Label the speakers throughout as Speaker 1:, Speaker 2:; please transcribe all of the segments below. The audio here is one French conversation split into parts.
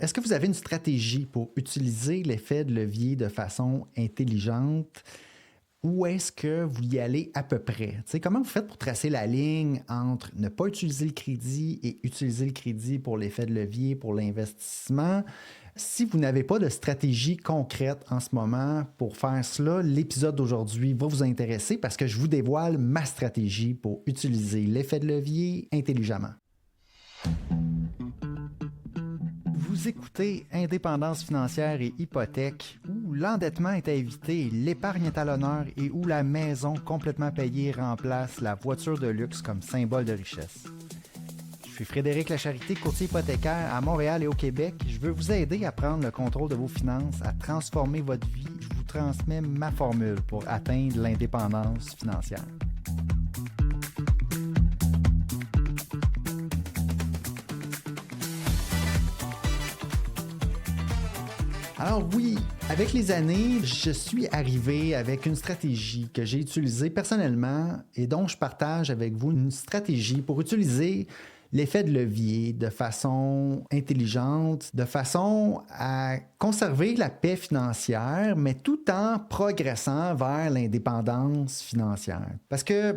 Speaker 1: Est-ce que vous avez une stratégie pour utiliser l'effet de levier de façon intelligente ou est-ce que vous y allez à peu près? Tu sais, comment vous faites pour tracer la ligne entre ne pas utiliser le crédit et utiliser le crédit pour l'effet de levier, pour l'investissement? Si vous n'avez pas de stratégie concrète en ce moment pour faire cela, l'épisode d'aujourd'hui va vous intéresser parce que je vous dévoile ma stratégie pour utiliser l'effet de levier intelligemment. Vous écoutez Indépendance financière et hypothèque, où l'endettement est à éviter, l'épargne est à l'honneur et où la maison complètement payée remplace la voiture de luxe comme symbole de richesse. Je suis Frédéric Lacharité, courtier hypothécaire à Montréal et au Québec. Je veux vous aider à prendre le contrôle de vos finances, à transformer votre vie. Je vous transmets ma formule pour atteindre l'indépendance financière. Alors oui, avec les années, je suis arrivé avec une stratégie que j'ai utilisée personnellement et dont je partage avec vous une stratégie pour utiliser l'effet de levier de façon intelligente, de façon à conserver la paix financière, mais tout en progressant vers l'indépendance financière. Parce que,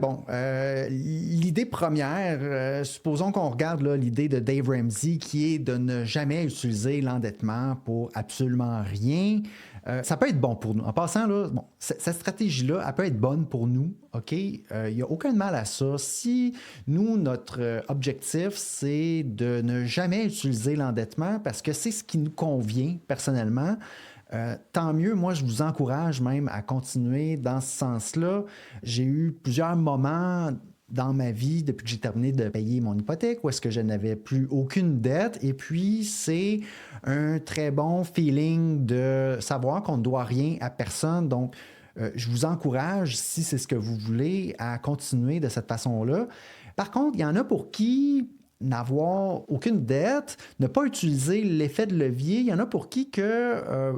Speaker 1: l'idée première, supposons qu'on regarde là, l'idée de Dave Ramsey qui est de ne jamais utiliser l'endettement pour absolument rien. Ça peut être bon pour nous. En passant, là, cette stratégie-là, elle peut être bonne pour nous, OK? Il n'y a aucun mal à ça. Si nous, notre objectif, c'est de ne jamais utiliser l'endettement parce que c'est ce qui nous convient personnellement, tant mieux. Moi, je vous encourage même à continuer dans ce sens-là. J'ai eu plusieurs moments dans ma vie, depuis que j'ai terminé de payer mon hypothèque, où est-ce que je n'avais plus aucune dette. Et puis, c'est un très bon feeling de savoir qu'on ne doit rien à personne. Donc, je vous encourage, si c'est ce que vous voulez, à continuer de cette façon-là. Par contre, il y en a pour qui n'avoir aucune dette, ne pas utiliser l'effet de levier. Il y en a pour qui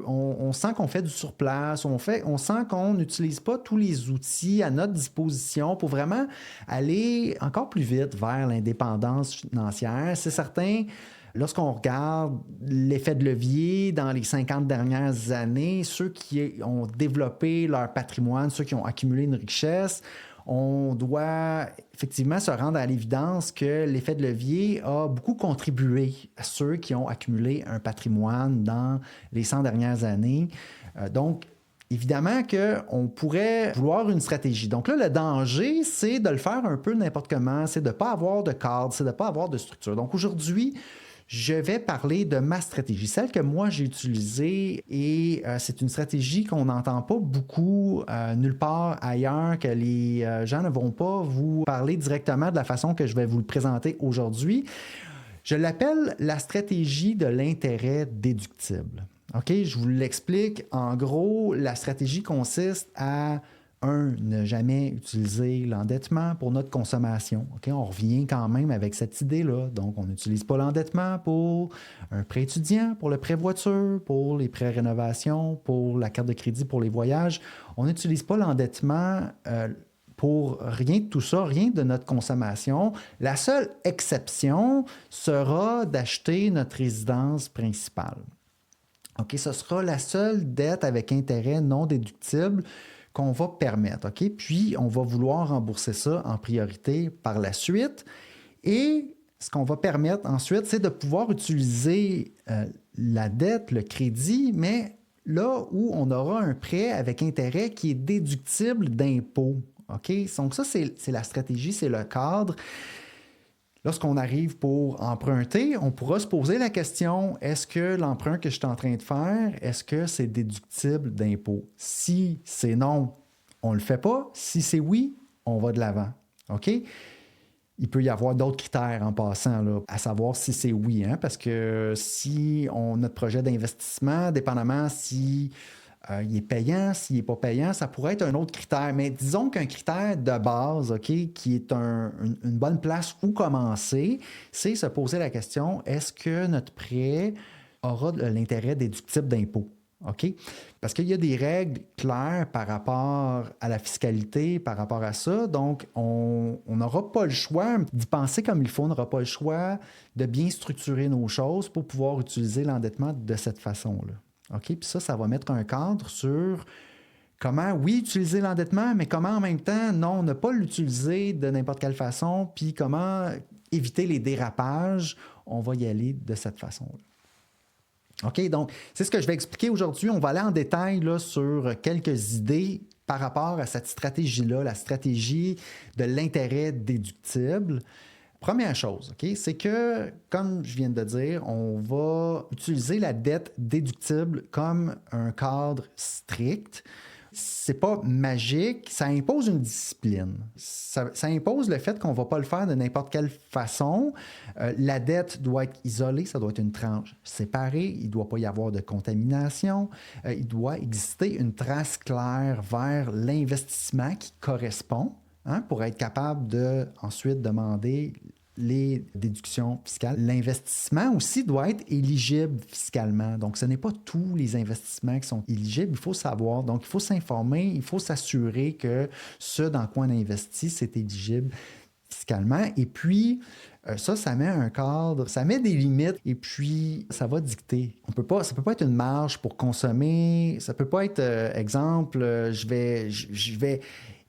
Speaker 1: on sent qu'on fait du surplace, on sent qu'on n'utilise pas tous les outils à notre disposition pour vraiment aller encore plus vite vers l'indépendance financière. C'est certain, lorsqu'on regarde l'effet de levier dans les 50 dernières années, ceux qui ont développé leur patrimoine, ceux qui ont accumulé une richesse, on doit effectivement se rendre à l'évidence que l'effet de levier a beaucoup contribué à ceux qui ont accumulé un patrimoine dans les 100 dernières années. Donc, évidemment qu'on pourrait vouloir une stratégie. Donc là, le danger, c'est de le faire un peu n'importe comment, c'est de ne pas avoir de cadre, c'est de ne pas avoir de structure. Donc aujourd'hui, je vais parler de ma stratégie, celle que moi j'ai utilisée et c'est une stratégie qu'on n'entend pas beaucoup nulle part ailleurs, que les gens ne vont pas vous parler directement de la façon que je vais vous le présenter aujourd'hui. Je l'appelle la stratégie de l'intérêt déductible. OK, je vous l'explique. En gros, la stratégie consiste à ne jamais utiliser l'endettement pour notre consommation. Okay? On revient quand même avec cette idée-là. Donc, on n'utilise pas l'endettement pour un prêt étudiant, pour le prêt voiture, pour les prêts rénovation, pour la carte de crédit, pour les voyages. On n'utilise pas l'endettement pour rien de tout ça, rien de notre consommation. La seule exception sera d'acheter notre résidence principale. OK? Ce sera la seule dette avec intérêt non déductible qu'on va permettre, OK? Puis, on va vouloir rembourser ça en priorité par la suite. Et ce qu'on va permettre ensuite, c'est de pouvoir utiliser la dette, le crédit, mais là où on aura un prêt avec intérêt qui est déductible d'impôt, OK? Donc ça, c'est la stratégie, c'est le cadre. Lorsqu'on arrive pour emprunter, on pourra se poser la question, est-ce que l'emprunt que je suis en train de faire, est-ce que c'est déductible d'impôt? Si c'est non, on ne le fait pas. Si c'est oui, on va de l'avant. OK? Il peut y avoir d'autres critères en passant, là, à savoir si c'est oui, hein, parce que si notre projet d'investissement, dépendamment si il est payant, s'il n'est pas payant, ça pourrait être un autre critère. Mais disons qu'un critère de base, OK, qui est une bonne place où commencer, c'est se poser la question, est-ce que notre prêt aura de l'intérêt déductible d'impôt? OK? Parce qu'il y a des règles claires par rapport à la fiscalité, par rapport à ça. Donc, on n'aura pas le choix d'y penser comme il faut. On n'aura pas le choix de bien structurer nos choses pour pouvoir utiliser l'endettement de cette façon-là. OK? Puis ça va mettre un cadre sur comment, oui, utiliser l'endettement, mais comment en même temps, non, ne pas l'utiliser de n'importe quelle façon, puis comment éviter les dérapages. On va y aller de cette façon-là. OK, donc c'est ce que je vais expliquer aujourd'hui. On va aller en détail là, sur quelques idées par rapport à cette stratégie-là, la stratégie de l'intérêt déductible. Première chose, OK, c'est que, comme je viens de dire, on va utiliser la dette déductible comme un cadre strict. C'est pas magique, ça impose une discipline. Ça impose le fait qu'on ne va pas le faire de n'importe quelle façon. La dette doit être isolée, ça doit être une tranche séparée, il ne doit pas y avoir de contamination, il doit exister une trace claire vers l'investissement qui correspond, pour être capable de ensuite demander les déductions fiscales. L'investissement aussi doit être éligible fiscalement. Donc, ce n'est pas tous les investissements qui sont éligibles. Il faut savoir, donc il faut s'informer, il faut s'assurer que ce dans quoi on investit, c'est éligible fiscalement. Et puis, ça met un cadre, ça met des limites et puis ça va dicter. Ça peut pas être une marge pour consommer, ça peut pas être, exemple, je vais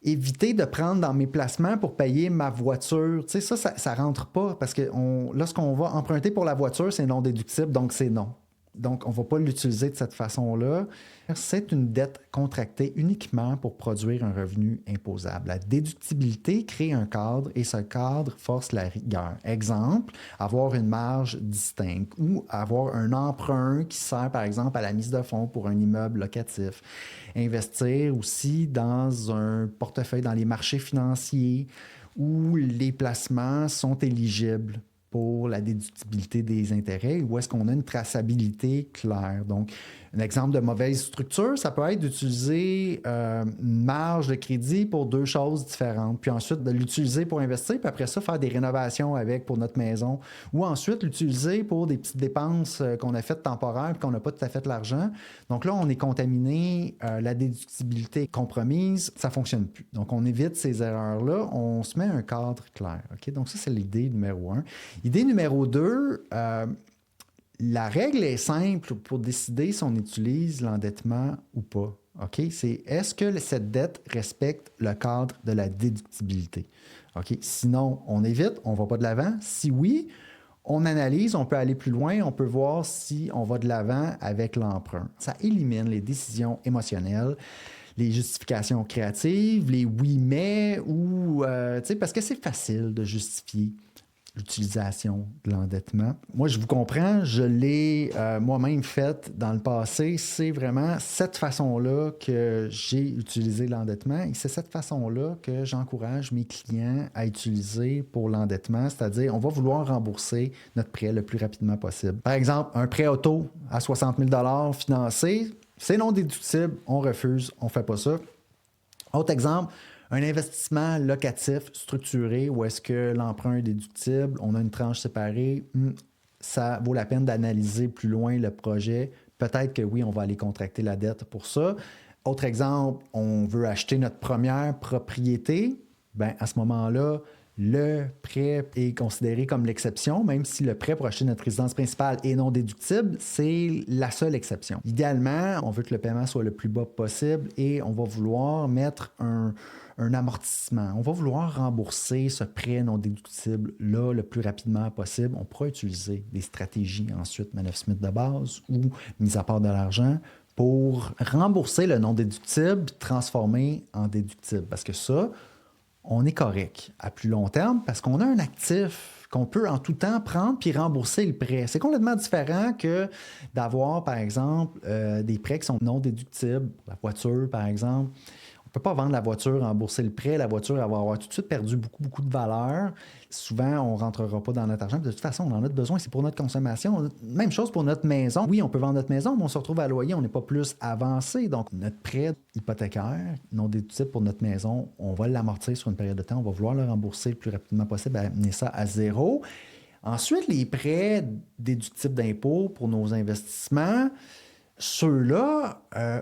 Speaker 1: éviter de prendre dans mes placements pour payer ma voiture. Tu sais, ça rentre pas parce que lorsqu'on va emprunter pour la voiture, c'est non déductible, donc c'est non. Donc, on ne va pas l'utiliser de cette façon-là. C'est une dette contractée uniquement pour produire un revenu imposable. La déductibilité crée un cadre et ce cadre force la rigueur. Exemple, avoir une marge distincte ou avoir un emprunt qui sert, par exemple, à la mise de fonds pour un immeuble locatif. Investir aussi dans un portefeuille dans les marchés financiers où les placements sont éligibles pour la déductibilité des intérêts, où est-ce qu'on a une traçabilité claire. Donc, un exemple de mauvaise structure, ça peut être d'utiliser une marge de crédit pour deux choses différentes, puis ensuite de l'utiliser pour investir, puis après ça, faire des rénovations avec pour notre maison, ou ensuite l'utiliser pour des petites dépenses qu'on a faites temporaires, puis qu'on n'a pas tout à fait l'argent. Donc là, on est contaminé, la déductibilité est compromise, ça ne fonctionne plus. Donc, on évite ces erreurs-là, on se met un cadre clair. Okay? Donc ça, c'est l'idée numéro 1. Idée numéro 2, la règle est simple pour décider si on utilise l'endettement ou pas. Okay? C'est est-ce que cette dette respecte le cadre de la déductibilité? Okay? Sinon, on évite, on ne va pas de l'avant. Si oui, on analyse, on peut aller plus loin, on peut voir si on va de l'avant avec l'emprunt. Ça élimine les décisions émotionnelles, les justifications créatives, les oui mais ou parce que c'est facile de justifier l'utilisation de l'endettement. Moi, je vous comprends, je l'ai moi-même fait dans le passé. C'est vraiment cette façon-là que j'ai utilisé l'endettement et c'est cette façon-là que j'encourage mes clients à utiliser pour l'endettement, c'est-à-dire on va vouloir rembourser notre prêt le plus rapidement possible. Par exemple, un prêt auto à 60 000 financé, c'est non déductible, on refuse, on ne fait pas ça. Autre exemple, un investissement locatif structuré où est-ce que l'emprunt est déductible, on a une tranche séparée, ça vaut la peine d'analyser plus loin le projet. Peut-être que oui, on va aller contracter la dette pour ça. Autre exemple, on veut acheter notre première propriété. Bien, à ce moment-là, le prêt est considéré comme l'exception, même si le prêt pour acheter notre résidence principale est non déductible, c'est la seule exception. Idéalement, on veut que le paiement soit le plus bas possible et on va vouloir mettre un amortissement. On va vouloir rembourser ce prêt non déductible-là le plus rapidement possible. On pourra utiliser des stratégies ensuite, Manœuvre-Smith de base ou mise à part de l'argent pour rembourser le non déductible, transformer en déductible. Parce que ça, on est correct à plus long terme parce qu'on a un actif qu'on peut en tout temps prendre puis rembourser le prêt. C'est complètement différent que d'avoir, par exemple, des prêts qui sont non déductibles. La voiture, par exemple. On ne peut pas vendre la voiture, rembourser le prêt. La voiture, elle va avoir tout de suite perdu beaucoup, beaucoup de valeur. Souvent, on ne rentrera pas dans notre argent. De toute façon, on en a besoin, c'est pour notre consommation. Même chose pour notre maison. Oui, on peut vendre notre maison, mais on se retrouve à loyer, on n'est pas plus avancé. Donc, notre prêt hypothécaire, non déductible pour notre maison, on va l'amortir sur une période de temps. On va vouloir le rembourser le plus rapidement possible, amener ça à zéro. Ensuite, les prêts déductibles d'impôts pour nos investissements, ceux-là,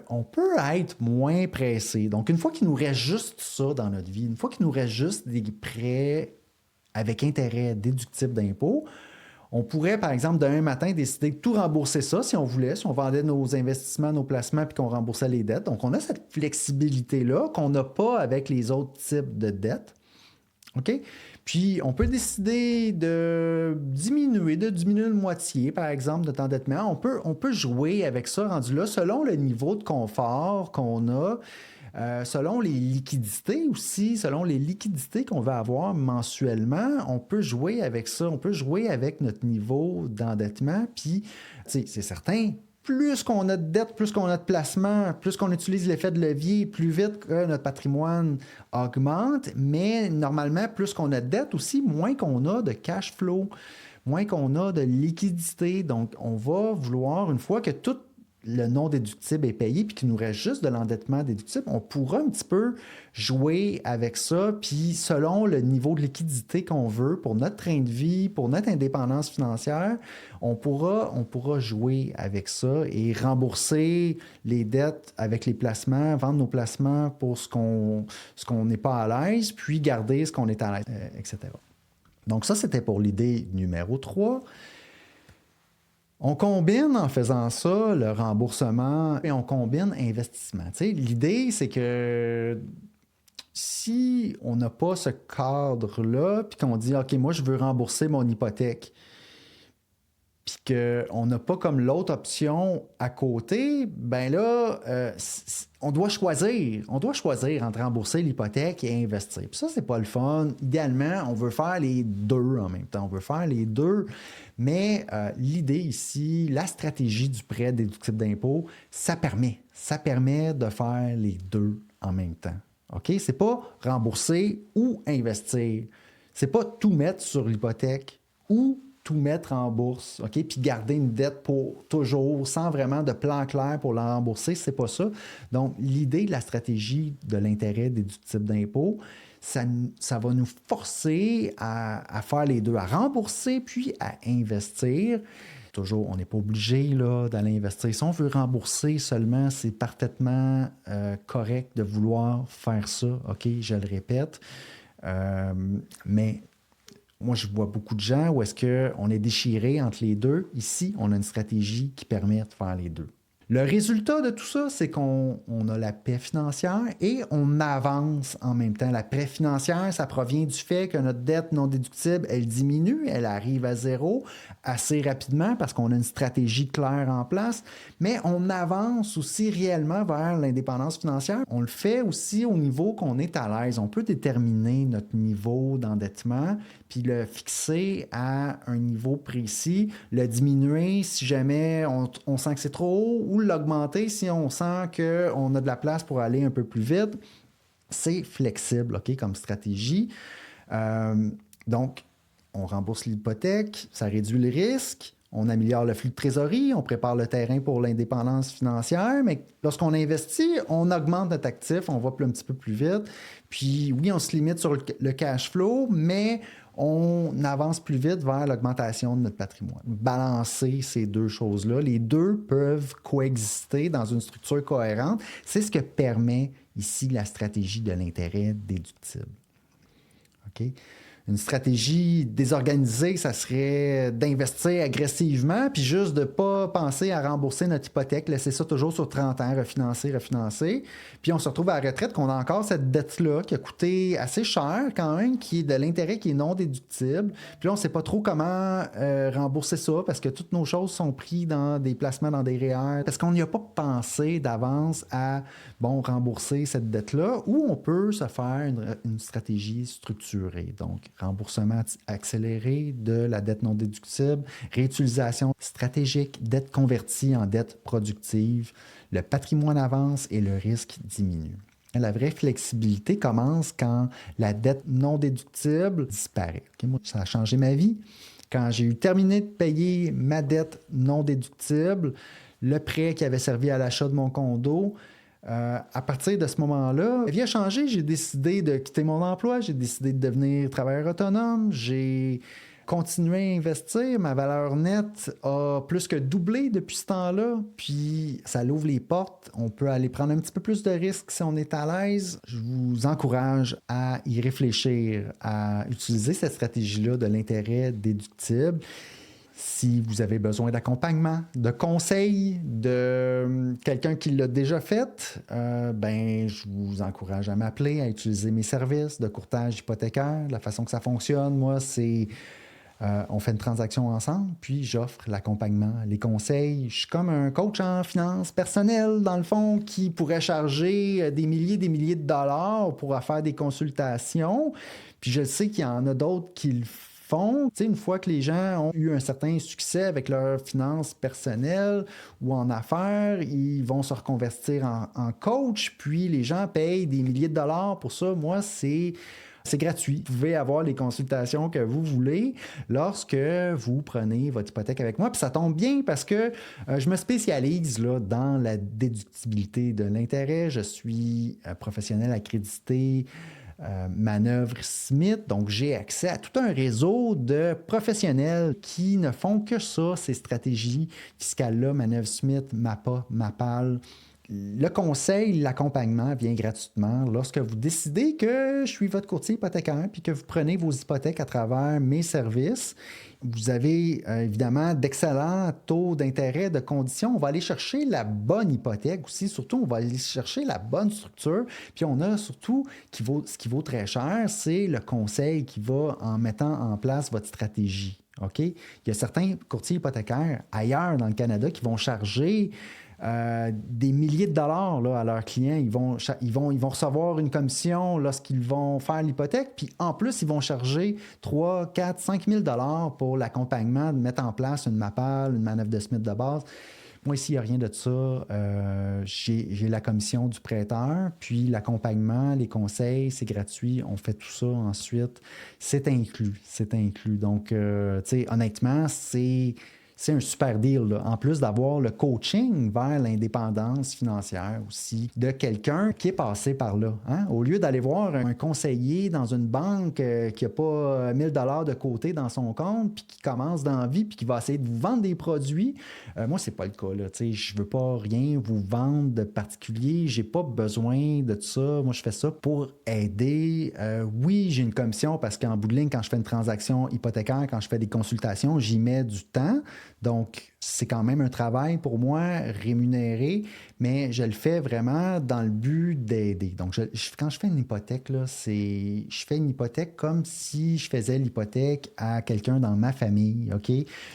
Speaker 1: on peut être moins pressé. Donc, une fois qu'il nous reste juste ça dans notre vie, une fois qu'il nous reste juste des prêts avec intérêt déductible d'impôt, on pourrait, par exemple, d'un matin, décider de tout rembourser ça si on voulait, si on vendait nos investissements, nos placements, puis qu'on remboursait les dettes. Donc, on a cette flexibilité-là qu'on n'a pas avec les autres types de dettes. OK? Puis, on peut décider de diminuer de moitié, par exemple, notre endettement. On peut jouer avec ça rendu là selon le niveau de confort qu'on a, selon les liquidités aussi, selon les liquidités qu'on va avoir mensuellement. On peut jouer avec ça. On peut jouer avec notre niveau d'endettement. Puis, c'est certain, plus qu'on a de dettes, plus qu'on a de placements, plus qu'on utilise l'effet de levier, plus vite que notre patrimoine augmente. Mais normalement, plus qu'on a de dettes aussi, moins qu'on a de cash flow, moins qu'on a de liquidité. Donc, on va vouloir, une fois que tout le non déductible est payé puis qu'il nous reste juste de l'endettement déductible, on pourra un petit peu jouer avec ça. Puis selon le niveau de liquidité qu'on veut pour notre train de vie, pour notre indépendance financière, on pourra jouer avec ça et rembourser les dettes avec les placements, vendre nos placements pour ce qu'on n'est pas à l'aise, puis garder ce qu'on est à l'aise, etc. Donc ça, c'était pour l'idée numéro 3. On combine en faisant ça le remboursement et on combine investissement. Tu sais, l'idée, c'est que si on n'a pas ce cadre-là, puis qu'on dit, OK, moi, je veux rembourser mon hypothèque, puis qu'on n'a pas comme l'autre option à côté, ben là, on doit choisir. On doit choisir entre rembourser l'hypothèque et investir. Puis ça, c'est pas le fun. Idéalement, on veut faire les deux en même temps. On veut faire les deux. Mais l'idée ici, la stratégie du prêt déductible d'impôt, ça permet de faire les deux en même temps. OK? C'est pas rembourser ou investir. C'est pas tout mettre sur l'hypothèque ou tout mettre en bourse, OK? Puis garder une dette pour toujours, sans vraiment de plan clair pour la rembourser, c'est pas ça. Donc, l'idée de la stratégie de l'intérêt déductible d'impôt, ça va nous forcer à faire les deux, à rembourser puis à investir. Toujours, on n'est pas obligé là, d'aller investir. Si on veut rembourser seulement, c'est parfaitement correct de vouloir faire ça, OK? Je le répète. Mais moi, je vois beaucoup de gens où est-ce qu'on est déchiré entre les deux. Ici, on a une stratégie qui permet de faire les deux. Le résultat de tout ça, c'est qu'on a la paix financière et on avance en même temps. La paix financière, ça provient du fait que notre dette non déductible, elle diminue, elle arrive à zéro assez rapidement parce qu'on a une stratégie claire en place, mais on avance aussi réellement vers l'indépendance financière. On le fait aussi au niveau qu'on est à l'aise. On peut déterminer notre niveau d'endettement puis le fixer à un niveau précis, le diminuer si jamais on sent que c'est trop haut ou l'augmenter si on sent qu'on a de la place pour aller un peu plus vite. C'est flexible, OK, comme stratégie. Donc, on rembourse l'hypothèque, ça réduit le risque, on améliore le flux de trésorerie, on prépare le terrain pour l'indépendance financière, mais lorsqu'on investit, on augmente notre actif, on va un petit peu plus vite. Puis oui, on se limite sur le cash flow, mais on avance plus vite vers l'augmentation de notre patrimoine. Balancer ces deux choses-là, les deux peuvent coexister dans une structure cohérente. C'est ce que permet ici la stratégie de l'intérêt déductible. OK? Une stratégie désorganisée, ça serait d'investir agressivement, puis juste de ne pas penser à rembourser notre hypothèque, laisser ça toujours sur 30 ans, refinancer. Puis on se retrouve à la retraite qu'on a encore cette dette-là qui a coûté assez cher quand même, qui est de l'intérêt qui est non déductible. Puis là, on ne sait pas trop comment rembourser ça parce que toutes nos choses sont prises dans des placements dans des REER. Parce qu'on n'y a pas pensé d'avance à rembourser cette dette-là, ou on peut se faire une stratégie structurée. Donc, remboursement accéléré de la dette non déductible, réutilisation stratégique, dette convertie en dette productive, le patrimoine avance et le risque diminue. La vraie flexibilité commence quand la dette non déductible disparaît. Okay, moi, ça a changé ma vie. Quand j'ai eu terminé de payer ma dette non déductible, le prêt qui avait servi à l'achat de mon condo, à partir de ce moment-là, ma vie a changé. J'ai décidé de quitter mon emploi, j'ai décidé de devenir travailleur autonome, j'ai continuer à investir. Ma valeur nette a plus que doublé depuis ce temps-là. Puis, ça l'ouvre les portes. On peut aller prendre un petit peu plus de risques si on est à l'aise. Je vous encourage à y réfléchir, à utiliser cette stratégie-là de l'intérêt déductible. Si vous avez besoin d'accompagnement, de conseils, de quelqu'un qui l'a déjà fait, je vous encourage à m'appeler, à utiliser mes services de courtage hypothécaire. La façon que ça fonctionne, moi, c'est on fait une transaction ensemble, puis j'offre l'accompagnement, les conseils. Je suis comme un coach en finances personnelles, dans le fond, qui pourrait charger des milliers de dollars pour faire des consultations. Puis je sais qu'il y en a d'autres qui le font. Tu sais, une fois que les gens ont eu un certain succès avec leurs finances personnelles ou en affaires, ils vont se reconvertir en coach, puis les gens payent des milliers de dollars pour ça. Moi, c'est gratuit. Vous pouvez avoir les consultations que vous voulez lorsque vous prenez votre hypothèque avec moi. Puis ça tombe bien parce que je me spécialise là, dans la déductibilité de l'intérêt. Je suis professionnel accrédité Manœuvre Smith. Donc, j'ai accès à tout un réseau de professionnels qui ne font que ça, ces stratégies fiscales-là, Manœuvre Smith, MAPA, MAPAL. Le conseil, l'accompagnement vient gratuitement lorsque vous décidez que je suis votre courtier hypothécaire puis que vous prenez vos hypothèques à travers mes services. Vous avez évidemment d'excellents taux d'intérêt, de conditions. On va aller chercher la bonne hypothèque aussi. Surtout, on va aller chercher la bonne structure. Puis on a surtout, ce qui vaut très cher, c'est le conseil qui va en mettant en place votre stratégie. OK? Il y a certains courtiers hypothécaires ailleurs dans le Canada qui vont charger des milliers de dollars là, à leurs clients. Ils vont recevoir une commission lorsqu'ils vont faire l'hypothèque, puis en plus, ils vont charger 3, 4, 5 000 dollars pour l'accompagnement, de mettre en place une MAPAL, une manœuvre de Smith de base. Moi, ici, il n'y a rien de ça. J'ai la commission du prêteur, puis l'accompagnement, les conseils, c'est gratuit. On fait tout ça ensuite. C'est inclus. Donc, tu sais, honnêtement, c'est un super deal, là. En plus d'avoir le coaching vers l'indépendance financière aussi de quelqu'un qui est passé par là. Hein? Au lieu d'aller voir un conseiller dans une banque qui n'a pas 1 000 $ de côté dans son compte, puis qui commence dans la vie, puis qui va essayer de vous vendre des produits, moi, c'est pas le cas. Là. Je ne veux pas rien vous vendre de particulier. J'ai pas besoin de ça. Moi, je fais ça pour aider. Oui, j'ai une commission parce qu'en bout de ligne, quand je fais une transaction hypothécaire, quand je fais des consultations, j'y mets du temps. Donc, c'est quand même un travail pour moi rémunéré, mais je le fais vraiment dans le but d'aider. Donc, quand je fais une hypothèque, là, je fais une hypothèque comme si je faisais l'hypothèque à quelqu'un dans ma famille, OK?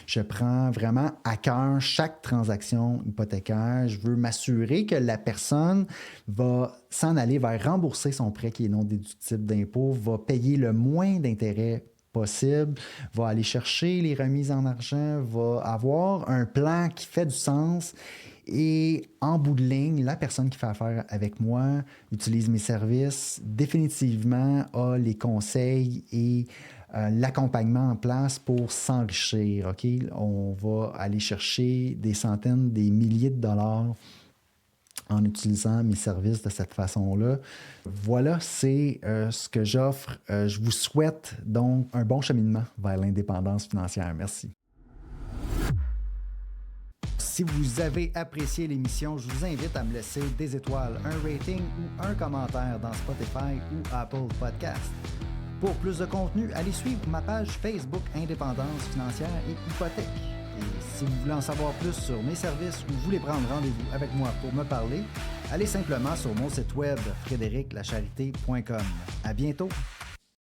Speaker 1: Je prends vraiment à cœur chaque transaction hypothécaire. Je veux m'assurer que la personne va s'en aller vers rembourser son prêt qui est non déductible d'impôt, va payer le moins d'intérêt possible, va aller chercher les remises en argent, va avoir un plan qui fait du sens et en bout de ligne, la personne qui fait affaire avec moi utilise mes services, définitivement a les conseils et l'accompagnement en place pour s'enrichir. OK? On va aller chercher des centaines, des milliers de dollars en utilisant mes services de cette façon-là. Voilà, c'est ce que j'offre. Je vous souhaite donc un bon cheminement vers l'indépendance financière. Merci. Si vous avez apprécié l'émission, je vous invite à me laisser des étoiles, un rating ou un commentaire dans Spotify ou Apple Podcast. Pour plus de contenu, allez suivre ma page Facebook Indépendance financière et hypothèque. Et si vous voulez en savoir plus sur mes services ou voulez prendre rendez-vous avec moi pour me parler, allez simplement sur mon site web frédériclacharité.com. À bientôt!